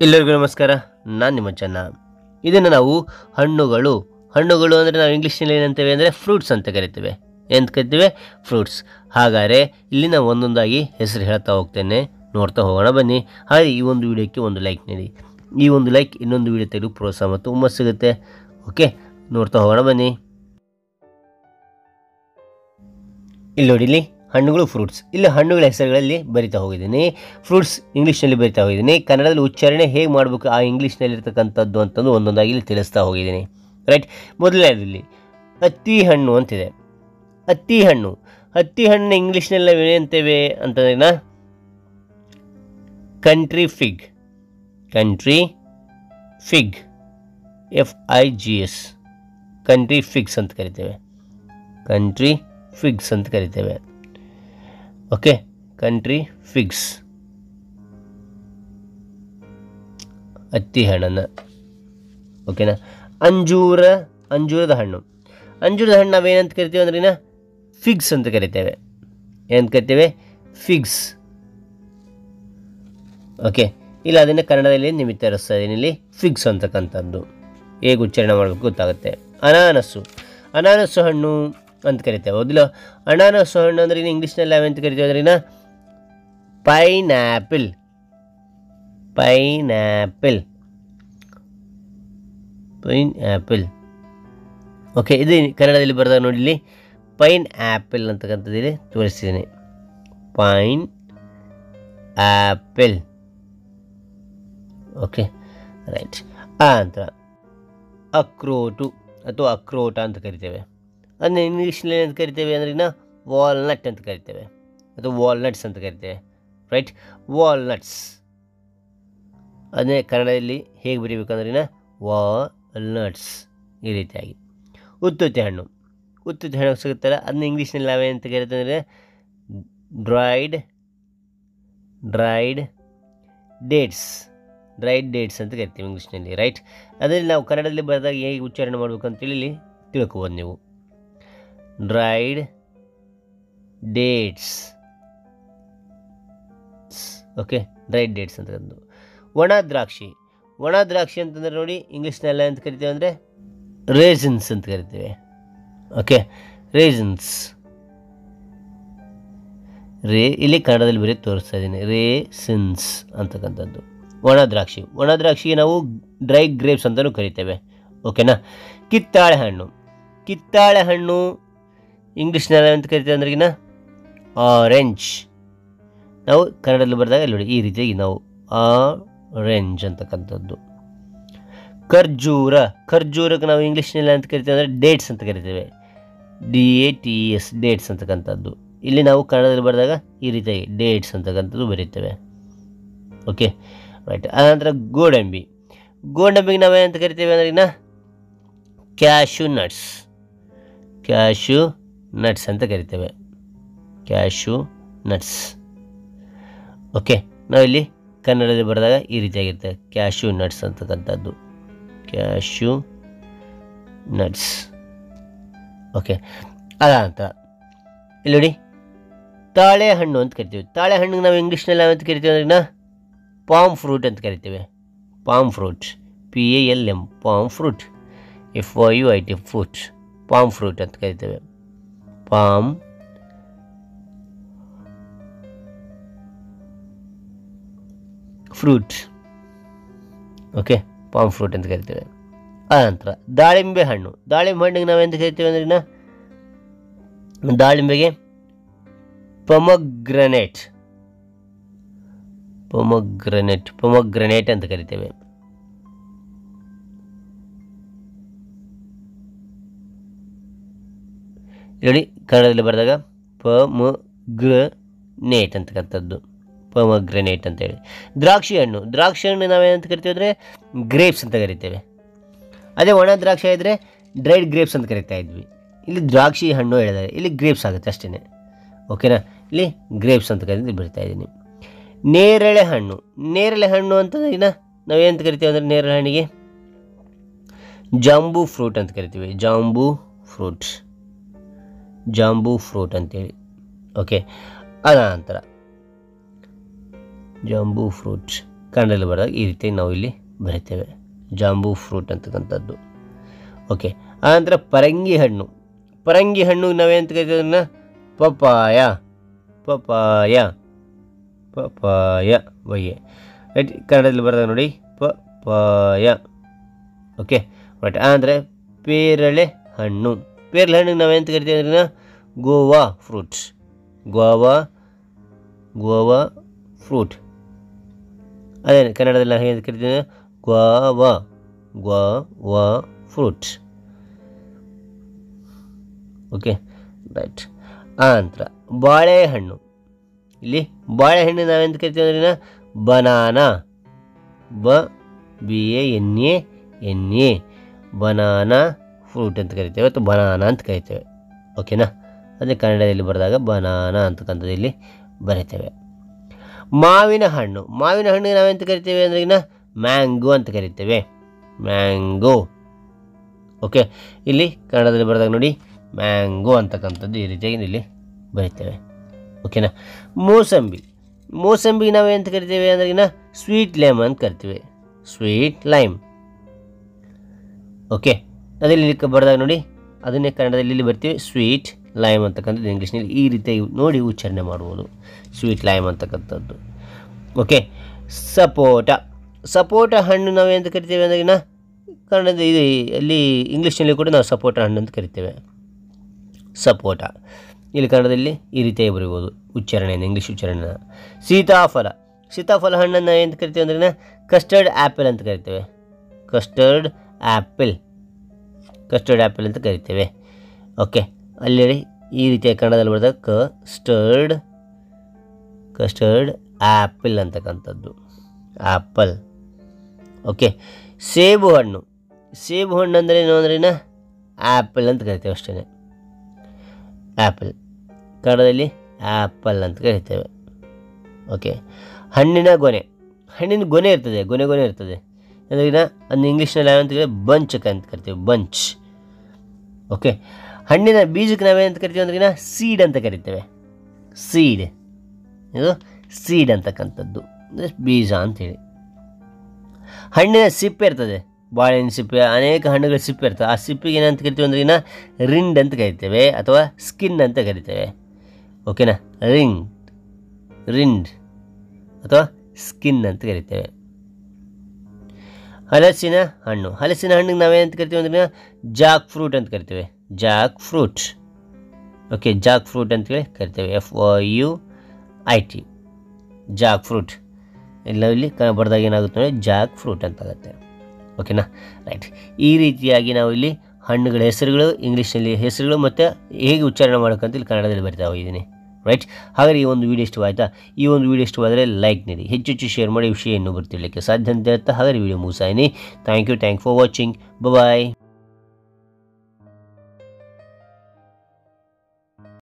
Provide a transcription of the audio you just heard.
ಎಲ್ಲರಿಗೂ ನಮಸ್ಕಾರ. ನಾನು ನಿಮ್ಮ ಚೆನ್ನ. ಇದನ್ನು ನಾವು ಹಣ್ಣುಗಳು ಅಂದರೆ ನಾವು ಇಂಗ್ಲೀಷ್ನಲ್ಲಿ ಏನಂತೇವೆ ಅಂದರೆ ಫ್ರೂಟ್ಸ್ ಅಂತ ಕರಿತೇವೆ. ಎಂತ ಕರಿತೇವೆ? ಫ್ರೂಟ್ಸ್. ಹಾಗಾದರೆ ಇಲ್ಲಿ ನಾವು ಒಂದೊಂದಾಗಿ ಹೆಸರು ಹೇಳ್ತಾ ಹೋಗ್ತೇನೆ, ನೋಡ್ತಾ ಹೋಗೋಣ ಬನ್ನಿ. ಹಾಗೆ ಈ ಒಂದು ವಿಡಿಯೋಕ್ಕೆ ಒಂದು ಲೈಕ್ ನೀಡಿ. ಈ ಒಂದು ಲೈಕ್ ಇನ್ನೊಂದು ವಿಡಿಯೋ ತೆಗೆದು ಪ್ರೋತ್ಸಾಹ ಮತ್ತು ಹುಮ್ಮಸ್ಸು ಸಿಗುತ್ತೆ. ಓಕೆ, ನೋಡ್ತಾ ಹೋಗೋಣ ಬನ್ನಿ. ಇಲ್ಲಿ ನೋಡಿ, ಇಲ್ಲಿ ಹಣ್ಣುಗಳು ಫ್ರೂಟ್ಸ್. ಇಲ್ಲಿ ಹಣ್ಣುಗಳ ಹೆಸರುಗಳಲ್ಲಿ ಬರಿತಾ ಹೋಗಿದ್ದೀನಿ. ಫ್ರೂಟ್ಸ್ ಇಂಗ್ಲೀಷ್ನಲ್ಲಿ ಬರಿತಾ ಹೋಗಿದ್ದೀನಿ. ಕನ್ನಡದಲ್ಲಿ ಉಚ್ಚಾರಣೆ ಹೇಗೆ ಮಾಡಬೇಕು ಆ ಇಂಗ್ಲೀಷ್ನಲ್ಲಿರ್ತಕ್ಕಂಥದ್ದು ಅಂತಂದು ಒಂದೊಂದಾಗಿ ಇಲ್ಲಿ ತಿಳಿಸ್ತಾ ಹೋಗಿದ್ದೀನಿ. ರೈಟ್. ಮೊದಲನೇದಲ್ಲಿ ಹತ್ತಿ ಹಣ್ಣು ಅಂತಿದೆ. ಹತ್ತಿ ಹಣ್ಣು ಇಂಗ್ಲೀಷ್ನಲ್ಲಿ ನಾವು ಏನಂತೇವೆ ಅಂತಂದ್ರೆ country fig. FIGS country figs ಅಂತ ಕರಿತೇವೆ. ಓಕೆ, ಕಂಟ್ರಿ ಫಿಗ್ಸ್ ಹತ್ತಿ ಹಣ್ಣನ್ನು. ಓಕೆನಾ? ಅಂಜೂರದ ಹಣ್ಣು ನಾವೇನಂತ ಕರಿತೇವೆ ಅಂದ್ರೆ ಫಿಗ್ಸ್ ಅಂತ ಕರಿತೇವೆ. ಏನಂತ ಕರಿತೇವೆ? ಫಿಗ್ಸ್. ಓಕೆ, ಇಲ್ಲ ಅದನ್ನು ಕನ್ನಡದಲ್ಲಿ ನಿಮಿತ್ತ ತರಿಸ್ತಾ ಇದ್ದೀನಿ. ಇಲ್ಲಿ ಫಿಗ್ಸ್ ಅಂತಕ್ಕಂಥದ್ದು ಹೇಗೆ ಉಚ್ಚಾರಣೆ ಮಾಡಬೇಕು ಗೊತ್ತಾಗುತ್ತೆ. ಅನಾನಸ್ಸು ಹಣ್ಣು ಅಂತ ಕರಿತೇವೆ. ಹೌದಿಲ್ಲ? ಅನಾನಸ್ಸು ಹಣ್ಣು ಅಂದ್ರೆ ಇಂಗ್ಲೀಷ್ನಲ್ಲಿ ನಾವೆಂತ ಕರಿತೇವೆ ಅಂದ್ರೆ ಪೈನಾಪಲ್. ಓಕೆ, ಇದು ಕನ್ನಡದಲ್ಲಿ ಬರೆದಾಗ ನೋಡಿ, ಇಲ್ಲಿ ಪೈನ್ ಆ್ಯಪಲ್ ಅಂತಕ್ಕಂಥದ್ದು ಇಲ್ಲಿ ತೋರಿಸ್ತಿದ್ದೀನಿ. Pineapple. Okay, right. ಆ ನಂತರ ಅಕ್ರೋಟು ಅಥವಾ ಅಕ್ರೋಟ ಅಂತ ಕರಿತೇವೆ. ಅದನ್ನ ಇಂಗ್ಲೀಷ್ನಲ್ಲಿ ಅಂತ ಕರಿತೇವೆ ಅಂದ್ರೆ ವಾಲ್ನಟ್ ಅಂತ ಕರಿತೇವೆ, ಅಥವಾ ವಾಲ್ನಟ್ಸ್ ಅಂತ ಕರಿತೇವೆ. Right, walnuts. ಅದನ್ನೇ ಕನ್ನಡದಲ್ಲಿ ಹೇಗೆ ಬರೀಬೇಕಂದ್ರೆ ವಾಲ್ನಟ್ಸ್, ಈ ರೀತಿಯಾಗಿ. ಉತ್ತುತ್ತೆ ಹಣ್ಣು ಸಿಗುತ್ತಲ್ಲ, ಅದನ್ನ ಇಂಗ್ಲೀಷ್ನಲ್ಲಿ ನಾವೇನಂತ ಕರಿತೇವೆ ಅಂದರೆ ಡ್ರೈಡ್ ಡೇಟ್ಸ್ ಅಂತ ಕರಿತೀವಿ ಇಂಗ್ಲೀಷ್ನಲ್ಲಿ. ರೈಟ್. ಅದರಲ್ಲಿ ನಾವು ಕನ್ನಡದಲ್ಲಿ ಬರೆದಾಗ ಹೇಗೆ ಉಚ್ಚಾರಣೆ ಮಾಡಬೇಕಂತೇಳಿ ಇಲ್ಲಿ ತಿಳ್ಕೊಬೋದು ನೀವು. Dried dates. Okay, dried dates ಅಂತಕ್ಕಂಥದ್ದು. ಒಣ ದ್ರಾಕ್ಷಿ ಅಂತಂದರೆ ನೋಡಿ, ಇಂಗ್ಲೀಷ್ನೆಲ್ಲ ಅಂತ ಕರಿತೇವೆ ಅಂದರೆ ರೇಸಿನ್ಸ್ ಅಂತ ಕರಿತೇವೆ. ಓಕೆ, ರೇಸಿನ್ಸ್. ಇಲ್ಲಿ ಕನ್ನಡದಲ್ಲಿ ಬರೀ ತೋರಿಸ್ತಾ ಇದ್ದೀನಿ, ರೇಸಿನ್ಸ್ ಅಂತಕ್ಕಂಥದ್ದು. ಒಣ ದ್ರಾಕ್ಷಿಗೆ ನಾವು ಡ್ರೈ ಗ್ರೇಪ್ಸ್ ಅಂತಲೂ ಕರಿತೇವೆ. ಓಕೆನಾ? ಕಿತ್ತಾಳೆ ಹಣ್ಣು ಇಂಗ್ಲೀಷ್ನಲ್ಲಿ ಅಂತ ಕರಿತೇವೆ ಅಂದ್ರೆ ಆರೆಂಜ್. ನಾವು ಕನ್ನಡದಲ್ಲಿ ಬರೆದಾಗ ನೋಡಿ ಈ ರೀತಿಯಾಗಿ ನಾವು ಆರೆಂಜ್ ಅಂತಕ್ಕಂಥದ್ದು. ಖರ್ಜೂರಕ್ಕೆ ನಾವು ಇಂಗ್ಲೀಷ್ನಲ್ಲಿ ಅಂತ ಕರಿತೇವೆ ಅಂದರೆ ಡೇಟ್ಸ್ ಅಂತ ಕರಿತೇವೆ. DATES ಡೇಟ್ಸ್ ಅಂತಕ್ಕಂಥದ್ದು. ಇಲ್ಲಿ ನಾವು ಕನ್ನಡದಲ್ಲಿ ಬರೆದಾಗ ಈ ರೀತಿಯಾಗಿ ಡೇಟ್ಸ್ ಅಂತಕ್ಕಂಥದ್ದು ಬರೀತೇವೆ. Okay, right. ಆನಂತರ ಗೋಡಂಬಿಗೆ ನಾವೇನಂತ ಕರಿತೇವೆ ಅಂದ್ರೆ ಕ್ಯಾಶ್ಯೂ ನಟ್ಸ್ ಅಂತ ಕರಿತೇವೆ. ಓಕೆ, ನಾವಿಲ್ಲಿ ಕನ್ನಡದಲ್ಲಿ ಬರೆದಾಗ ಈ ರೀತಿಯಾಗಿರುತ್ತೆ, ಕ್ಯಾಶ್ಯೂ ನಟ್ಸ್ ಅಂತಕ್ಕಂಥದ್ದು. ಓಕೆ, ಅದಂತರ ಇಲ್ಲಿ ನೋಡಿ ತಾಳೆ ಹಣ್ಣು ಅಂತ ಕರಿತೀವಿ. ತಾಳೆ ಹಣ್ಣಿಗೆ ನಾವು ಇಂಗ್ಲೀಷ್ನಲ್ಲಿ ನಾವಂತ ಕರಿತೀವಿ ಅಂದ್ರೆ ಪಾಮ್ ಫ್ರೂಟ್ ಅಂತ ಕರಿತೇವೆ. PALM, palm fruit. FRUIT fruit, palm fruit ಅಂತ ಕರಿತೇವೆ. Palm fruit. Okay, palm fruit ಅಂತ ಕರಿತೇವೆ. ಆನಂತರ ದಾಳಿಂಬೆ ಹಣ್ಣಿಗೆ ನಾವೆಂತ ಕರಿತೇವೆ ಅಂದ್ರೆ ದಾಳಿಂಬೆಗೆ ಪೊಮಗ್ರನೇಟ್ ಅಂತ ಕರಿತೇವೆ. ನೋಡಿ ಕನ್ನಡದಲ್ಲಿ ಬರೆದಾಗ ಪೊಮಗ್ರನೇಟ್ ಅಂತಕ್ಕಂಥದ್ದು, ಪೊಮಗ್ರನೇಟ್ ಅಂತೇಳಿ. ದ್ರಾಕ್ಷಿ ಹಣ್ಣು ನಾವೇನಂತ ಕರಿತೇವೆ ಅಂದರೆ ಗ್ರೇಪ್ಸ್ ಅಂತ ಕರಿತೇವೆ. ಅದೇ ಒಣ ದ್ರಾಕ್ಷಿ ಇದ್ದರೆ ಡ್ರೈಡ್ ಗ್ರೇಪ್ಸ್ ಅಂತ ಕರಿತಾ ಇದ್ವಿ. ಇಲ್ಲಿ ದ್ರಾಕ್ಷಿ ಹಣ್ಣು ಹೇಳಿದ್ದಾರೆ, ಇಲ್ಲಿ ಗ್ರೇಪ್ಸ್ ಆಗುತ್ತೆ ಅಷ್ಟೇ. ಓಕೆನಾ? ಇಲ್ಲಿ ಗ್ರೇಪ್ಸ್ ಅಂತ ಕರಿತು ಬರಿತಾ ಇದ್ದೀನಿ. ನೇರಳೆ ಹಣ್ಣು ಅಂತಂದ್ರೆ ನಾವೇನಂತ ಕರಿತೇವೆ ಅಂದರೆ ನೇರಳೆ ಹಣ್ಣಿಗೆ ಜಾಂಬೂ ಫ್ರೂಟ್ ಅಂತ ಕರಿತೀವಿ. ಜಾಂಬೂ ಫ್ರೂಟ್ ಅಂತೇಳಿ. ಓಕೆ, ಅದ ನಂತರ ಜಾಂಬೂ ಫ್ರೂಟ್ ಕನ್ನಡದಲ್ಲಿ ಬರೆದಾಗ ಈ ರೀತಿ ನಾವು ಇಲ್ಲಿ ಬರಿತೇವೆ, ಜಾಂಬೂ ಫ್ರೂಟ್ ಅಂತಕ್ಕಂಥದ್ದು. ಓಕೆ, ಆನಂತರ ಪರಂಗಿ ಹಣ್ಣು. ಪರಂಗಿ ಹಣ್ಣು ನಾವೇಂತ ಕರಿತೀವಿ ಅದನ್ನು ಪಪಾಯ, ಪಪಾಯ, ಪಪಾಯ ಬಯ್ಯೆ. ರೈಟ್, ಕನ್ನಡದಲ್ಲಿ ಬರೆದಾಗ ನೋಡಿ ಪಪಾಯ. Okay right. ಅಂದರೆ ಪೇರಳೆ ಹಣ್ಣು. ಪೇರಳೆ ಹಣ್ಣಿಗೆ ನಾವೇಂತ ಕರಿತೀವಿ ಅಂದ್ರೆ ಗೋವಾ ಫ್ರೂಟ್ಸ್, ಗೋವಾ ಫ್ರೂಟ್. ಅದೇ ಕನ್ನಡದಲ್ಲಿ ನಾವು ಏನು ಕರಿತೀವಿ ಗೋವಾ ಫ್ರೂಟ್ಸ್. Okay right. ಆನಂತರ ಬಾಳೆಹಣ್ಣು. ಇಲ್ಲಿ ಬಾಳೆಹಣ್ಣು ನಾವೆಂತ ಕರಿತೀವಿ ಅಂದ್ರೆ ಬನಾನಾ, BANA ಬನಾನಾ ಫ್ರೂಟ್ ಅಂತ ಕರಿತೇವೆ ಅಥವಾ ಬನಾನಾ ಅಂತ ಕರಿತೇವೆ. ಓಕೆನಾ, ಅದೇ ಕನ್ನಡದಲ್ಲಿ ಬರೆದಾಗ ಬನಾನಾ ಅಂತಕ್ಕಂಥದ್ದು ಇಲ್ಲಿ ಬರಿತೇವೆ. ಮಾವಿನ ಹಣ್ಣು. ಮಾವಿನ ಹಣ್ಣಿಗೆ ನಾವೆಂತ ಕರಿತೇವೆ ಅಂದ್ರೆ ಮ್ಯಾಂಗೋ ಅಂತ ಕರಿತೇವೆ, ಮ್ಯಾಂಗೋ. ಓಕೆ, ಇಲ್ಲಿ ಕನ್ನಡದಲ್ಲಿ ಬರೆದಾಗ ನೋಡಿ ಮ್ಯಾಂಗೋ ಅಂತಕ್ಕಂಥದ್ದು ಈ ರೀತಿಯಾಗಿ ಇಲ್ಲಿ ಬರಿತೇವೆ. ಓಕೆನಾ. ಮೋಸಂಬಿ. ಮೋಸಂಬಿ ನಾವೇಂತ ಕರಿತೇವೆ ಅಂದ್ರೆ ಸ್ವೀಟ್ ಲೈಮ್ ಅಂತ ಕರಿತೀವಿ, ಸ್ವೀಟ್ ಲೈಮ್. ಓಕೆ, ಅದರಲ್ಲಿ ಬರೆದಾಗ ನೋಡಿ ಅದನ್ನೇ ಕನ್ನಡದಲ್ಲಿ ಇಲ್ಲಿ ಬರ್ತೀವಿ ಸ್ವೀಟ್ ಲೈಮ್ ಅಂತಕ್ಕಂಥದ್ದು. ಇಂಗ್ಲೀಷ್ನಲ್ಲಿ ಈ ರೀತಿ ನೋಡಿ ಉಚ್ಚಾರಣೆ ಮಾಡ್ಬೋದು, ಸ್ವೀಟ್ ಲೈಮ್ ಅಂತಕ್ಕಂಥದ್ದು. ಓಕೆ, ಸಪೋಟ. ಸಪೋಟ ಹಣ್ಣು ನಾವೇಂತ ಕರಿತೇವೆ ಅಂದ್ರೆ ಕನ್ನಡದ ಇದು ಅಲ್ಲಿ ಇಂಗ್ಲೀಷ್ನಲ್ಲಿ ಕೂಡ ನಾವು ಸಪೋಟ ಹಣ್ಣು ಅಂತ ಕರಿತೇವೆ, ಸಪೋಟ. ಇಲ್ಲಿ ಕನ್ನಡದಲ್ಲಿ ಈ ರೀತಿಯಾಗಿ ಬರೀಬೋದು ಉಚ್ಚಾರಣೆಯನ್ನು, ಇಂಗ್ಲೀಷ್ ಉಚ್ಚಾರಣೆನ. ಸೀತಾಫಲ. ಸೀತಾಫಲ ಹಣ್ಣನ್ನು ಎಂತ ಕರಿತೇವೆ ಅಂದ್ರೆ ಕಸ್ಟರ್ಡ್ ಆ್ಯಪಲ್ ಅಂತ ಕರಿತೇವೆ, ಕಸ್ಟರ್ಡ್ ಆ್ಯಪಲ್ ಅಂತ ಕರಿತೇವೆ. ಓಕೆ, ಅಲ್ಲಿ ಈ ರೀತಿಯಾಗಿ ಕನ್ನಡದಲ್ಲಿ ಬರೆದಾಗ ಕಸ್ಟರ್ಡ್ ಆ್ಯಪಲ್ ಅಂತಕ್ಕಂಥದ್ದು, ಆ್ಯಪಲ್. ಓಕೆ, ಸೇಬು ಹಣ್ಣು. ಸೇಬು ಹಣ್ಣು ಅಂದರೆ ಏನು ಅಂದ್ರೆ ಆ್ಯಪಲ್ ಅಂತ ಕರಿತೇವೆ ಅಷ್ಟೇ, ಆ್ಯಪಲ್. ಕನ್ನಡದಲ್ಲಿ ಆ್ಯಪಲ್ ಅಂತ ಕರಿತೇವೆ. ಓಕೆ, ಹಣ್ಣಿನ ಗೊನೆ. ಹಣ್ಣಿನ ಗೊನೆ ಇರ್ತದೆ, ಗೊನೆ ಇರ್ತದೆ ಅಂದ್ರೆ ಅದನ್ನ ಇಂಗ್ಲೀಷ್ನಲ್ಲಿ ನಾವೇಂತ ಬಂಚ್ ಅಂತ ಕರಿತೇವೆ, ಬಂಚ್. ಓಕೆ, ಹಣ್ಣಿನ ಬೀಜಕ್ಕೆ ನಾವೇನಂತ ಕರಿತೀವಿ ಅಂದ್ರೆ ಸೀಡ್ ಅಂತ ಕರಿತೇವೆ, ಸೀಡ್. ಇದು ಸೀಡ್ ಅಂತಕ್ಕಂಥದ್ದು ಬೀಜ ಅಂಥೇಳಿ. ಹಣ್ಣಿನ ಸಿಪ್ಪೆ ಇರ್ತದೆ, ಬಾಳೆಹಣ್ಣಿನ ಸಿಪ್ಪೆ, ಅನೇಕ ಹಣ್ಣುಗಳ ಸಿಪ್ಪೆ ಇರ್ತದೆ. ಆ ಸಿಪ್ಪಿಗೆ ಏನಂತ ಕರಿತೀವಿ ಅಂದ್ರೆ ರಿಂಡ್ ಅಂತ ಕರಿತೇವೆ ಅಥವಾ ಸ್ಕಿನ್ ಅಂತ ಕರಿತೇವೆ. ಓಕೆನಾ, ರಿಂಡ್ ಅಥವಾ ಸ್ಕಿನ್ ಅಂತ ಕರಿತೇವೆ. ಹಲಸಿನ ಹಣ್ಣು. ಹಲಸಿನ ಹಣ್ಣಿಗೆ ನಾವೇನಂತ ಕರಿತೀವಿ ಅಂದ್ರೆ ಜಾಕ್ ಫ್ರೂಟ್ ಅಂತ ಕರಿತೇವೆ, Jack fruit. Okay, Jack fruit ಅಂತೇಳಿ ಕರಿತೇವೆ, FRUIT, ಜಾಕ್ ಫ್ರೂಟ್. ಇಲ್ಲ ಇಲ್ಲಿ ಬರೆದಾಗ ಏನಾಗುತ್ತೆ ನೋಡಿ ಜಾಕ್ ಫ್ರೂಟ್ ಅಂತ ಆಗುತ್ತೆ. ಓಕೆನಾ ರೈಟ್. ಈ ರೀತಿಯಾಗಿ ನಾವು ಇಲ್ಲಿ ಹಣ್ಣುಗಳ ಹೆಸರುಗಳು, ಇಂಗ್ಲೀಷ್ನಲ್ಲಿ ಹೆಸರುಗಳು ಮತ್ತು ಹೇಗೆ ಉಚ್ಚಾರಣೆ ಮಾಡೋಕ್ಕಂತ ಇಲ್ಲಿ ಕನ್ನಡದಲ್ಲಿ ಬರ್ತಾ ಹೋಗಿದ್ದೀನಿ. ರೈಟ್. ಹಾಗಾದರೆ ಈ ಒಂದು ವಿಡಿಯೋ ಇಷ್ಟವಾಯಿತಾ? ಈ ಒಂದು ವಿಡಿಯೋ ಇಷ್ಟವಾದರೆ ಲೈಕ್ ನೀಡಿ, ಹೆಚ್ಚು ಶೇರ್ ಮಾಡಿ, ವಿಷಯ ಇನ್ನೂ ಬರ್ತಿರಲಿಕ್ಕೆ ಸಾಧ್ಯ ಅಂತ ಹೇಳ್ತಾ ಹಾಗಾದರೆ ವಿಡಿಯೋ ಮುಗಿಸಾಯಿನಿ. Thank you for watching. Bye.